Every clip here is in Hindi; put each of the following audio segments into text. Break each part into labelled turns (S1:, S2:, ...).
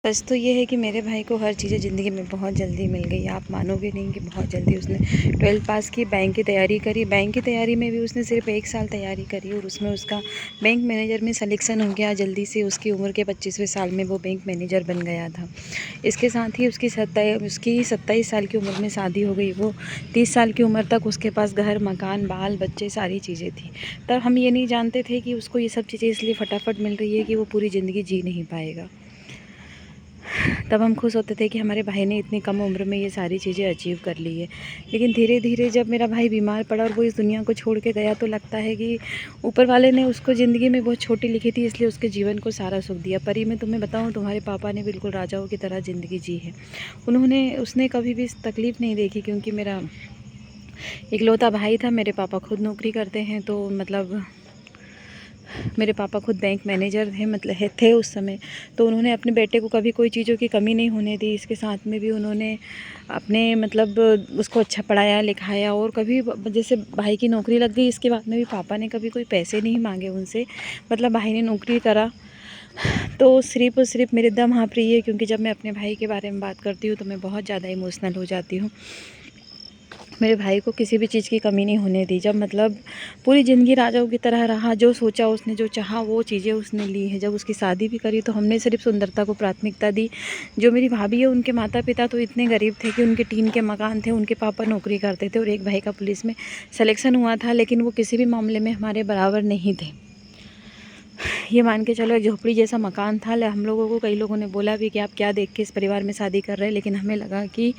S1: सच तो ये है कि मेरे भाई को हर चीज़ें ज़िंदगी में बहुत जल्दी मिल गई। आप मानोगे नहीं कि बहुत जल्दी उसने 12th पास की, बैंक की तैयारी करी। बैंक की तैयारी में भी उसने सिर्फ 1 साल तैयारी करी और उसमें उसका बैंक मैनेजर में सिलेक्शन हो गया जल्दी से। उसकी उम्र के 25वें साल में वो बैंक मैनेजर बन गया था। इसके साथ ही उसकी 27 साल की उम्र में शादी हो गई। वो 30 साल की उम्र तक उसके पास घर, मकान, बाल बच्चे सारी चीज़ें थी। तब हम ये नहीं जानते थे कि उसको ये सब चीज़ें इसलिए फटाफट मिल रही है कि वो पूरी ज़िंदगी जी नहीं पाएगा। तब हम खुश होते थे कि हमारे भाई ने इतनी कम उम्र में ये सारी चीज़ें अचीव कर ली है। लेकिन धीरे धीरे जब मेरा भाई बीमार पड़ा और वो इस दुनिया को छोड़ के गया, तो लगता है कि ऊपर वाले ने उसको ज़िंदगी में बहुत छोटी लिखी थी, इसलिए उसके जीवन को सारा सुख दिया। पर मैं तुम्हें बताऊँ, तुम्हारे पापा ने बिल्कुल राजाओं की तरह ज़िंदगी जी है। उसने कभी भी तकलीफ़ नहीं देखी, क्योंकि मेरा इकलौता भाई था। मेरे पापा खुद नौकरी करते हैं, तो मतलब मेरे पापा खुद बैंक मैनेजर थे, थे उस समय। तो उन्होंने अपने बेटे को कभी कोई चीज़ों की कमी नहीं होने दी। इसके साथ में भी उन्होंने अपने उसको अच्छा पढ़ाया लिखाया। और कभी जैसे भाई की नौकरी लग गई, इसके बाद में भी पापा ने कभी कोई पैसे नहीं मांगे उनसे। भाई ने नौकरी करा तो सिर्फ़ और सिर्फ मेरे दम हाँफ रही है, क्योंकि जब मैं अपने भाई के बारे में बात करती हूँ तो मैं बहुत ज़्यादा इमोशनल हो जाती हूँ। मेरे भाई को किसी भी चीज़ की कमी नहीं होने दी। जब पूरी ज़िंदगी राजाओं की तरह रहा, जो सोचा उसने, जो चाहा वो चीज़ें उसने ली हैं। जब उसकी शादी भी करी तो हमने सिर्फ सुंदरता को प्राथमिकता दी। जो मेरी भाभी है, उनके माता पिता तो इतने गरीब थे कि उनके टीन के मकान थे, उनके पापा नौकरी करते थे और एक भाई का पुलिस में सिलेक्शन हुआ था, लेकिन वो किसी भी मामले में हमारे बराबर नहीं थे। ये मान के चलो, एक झोपड़ी जैसा मकान था। हम लोगों को कई लोगों ने बोला भी कि आप क्या देख के इस परिवार में शादी कर रहे हैं, लेकिन हमें लगा कि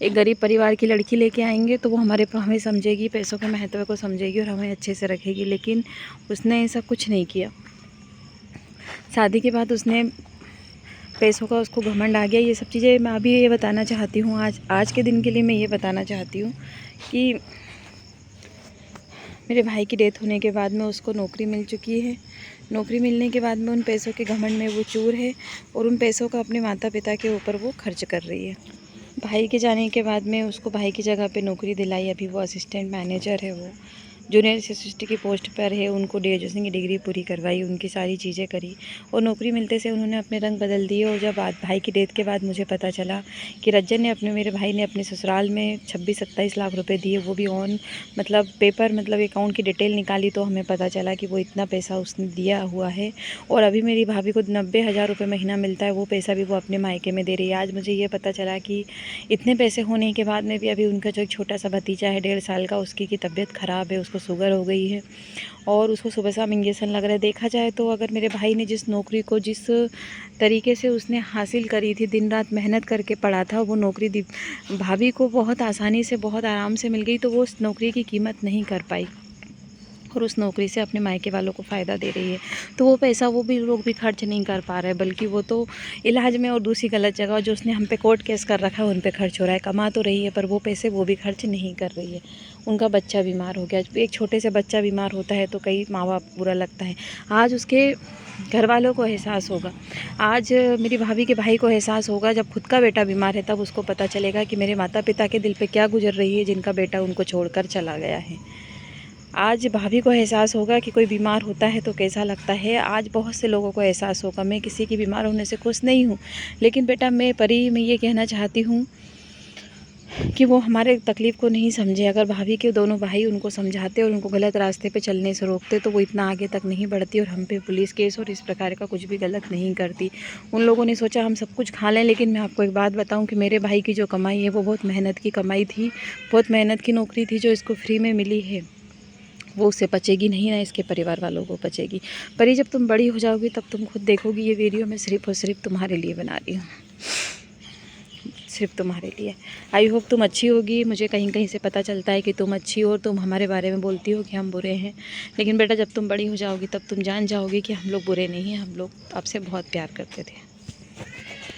S1: एक गरीब परिवार की लड़की लेके आएंगे तो वो हमें समझेगी, पैसों के महत्व को समझेगी और हमें अच्छे से रखेगी। लेकिन उसने ऐसा कुछ नहीं किया। शादी के बाद उसने पैसों का उसको घमंड आ गया। ये सब चीज़ें मैं अभी ये बताना चाहती हूँ, आज के दिन के लिए मैं ये बताना चाहती हूँ कि मेरे भाई की डेथ होने के बाद में उसको नौकरी मिल चुकी है। नौकरी मिलने के बाद में उन पैसों के घमंड में वो चूर है और उन पैसों का अपने माता पिता के ऊपर वो खर्च कर रही है। भाई के जाने के बाद में उसको भाई की जगह पे नौकरी दिलाई। अभी वो असिस्टेंट मैनेजर है, वो जूनियर असिस्टेंट की पोस्ट पर है। उनको ग्रेजुएशन की डिग्री पूरी करवाई, उनकी सारी चीज़ें करी और नौकरी मिलते से उन्होंने अपने रंग बदल दिए। और जब भाई की डेथ के बाद मुझे पता चला कि रज्जन ने मेरे भाई ने अपने ससुराल में 26-27 लाख रुपए दिए, वो भी ऑन पेपर अकाउंट की डिटेल निकाली, तो हमें पता चला कि वो इतना पैसा उसने दिया हुआ है। और अभी मेरी भाभी को 90,000 रुपये महीना मिलता है, वो पैसा भी वो अपने मायके में दे रही है। आज मुझे ये पता चला कि इतने पैसे होने के बाद में भी अभी उनका जो एक छोटा सा भतीजा है 1.5 साल का, उसकी तबीयत ख़राब है, उसको शुगर हो गई है और उसको सुबह शाम इंजेक्शन लग रहा है। देखा जाए तो अगर मेरे भाई ने जिस नौकरी को जिस तरीके से उसने हासिल करी थी, दिन रात मेहनत करके पढ़ा था, वो नौकरी भाभी को बहुत आसानी से बहुत आराम से मिल गई, तो वो उस नौकरी की कीमत नहीं कर पाई और उस नौकरी से अपने मायके वालों को फ़ायदा दे रही है। तो वो पैसा वो भी लोग भी खर्च नहीं कर पा रहे, बल्कि वो तो इलाज में और दूसरी गलत जगह जो उसने हम पे कोर्ट केस कर रखा है उन पे खर्च हो रहा है। कमा तो रही है पर वो पैसे वो भी खर्च नहीं कर रही है। उनका बच्चा बीमार हो गया। एक छोटे से बच्चा बीमार होता है तो कई माँ बाप बुरा लगता है। आज उसके घर वालों को एहसास होगा, आज मेरी भाभी के भाई को एहसास होगा, जब खुद का बेटा बीमार है तब उसको पता चलेगा कि मेरे माता पिता के दिल पे क्या गुजर रही है, जिनका बेटा उनको छोड़कर चला गया है। आज भाभी को एहसास होगा कि कोई बीमार होता है तो कैसा लगता है। आज बहुत से लोगों को एहसास होगा। मैं किसी की बीमार होने से खुश नहीं हूँ, लेकिन बेटा मैं ये कहना चाहती हूँ कि वो हमारे तकलीफ़ को नहीं समझे। अगर भाभी के दोनों भाई उनको समझाते और उनको गलत रास्ते पे चलने से रोकते तो वो इतना आगे तक नहीं बढ़ती और हम पे पुलिस केस और इस प्रकार का कुछ भी गलत नहीं करती। उन लोगों ने सोचा हम सब कुछ खा लें, लेकिन मैं आपको एक बात बताऊं कि मेरे भाई की जो कमाई है वो बहुत मेहनत की कमाई थी, बहुत मेहनत की नौकरी थी जो इसको फ्री में मिली है। वो उससे बचेगी नहीं, ना इसके परिवार वालों को बचेगी। पर ये जब तुम बड़ी हो जाओगी तब तुम खुद देखोगी। ये वीडियो मैं सिर्फ़ और सिर्फ तुम्हारे लिए बना रही हूँ, सिर्फ तुम्हारे लिए। आई होप तुम अच्छी होगी। मुझे कहीं कहीं से पता चलता है कि तुम अच्छी हो, तुम हमारे बारे में बोलती हो कि हम बुरे हैं, लेकिन बेटा जब तुम बड़ी हो जाओगी तब तुम जान जाओगी कि हम लोग बुरे नहीं हैं, हम लोग आपसे बहुत प्यार करते थे।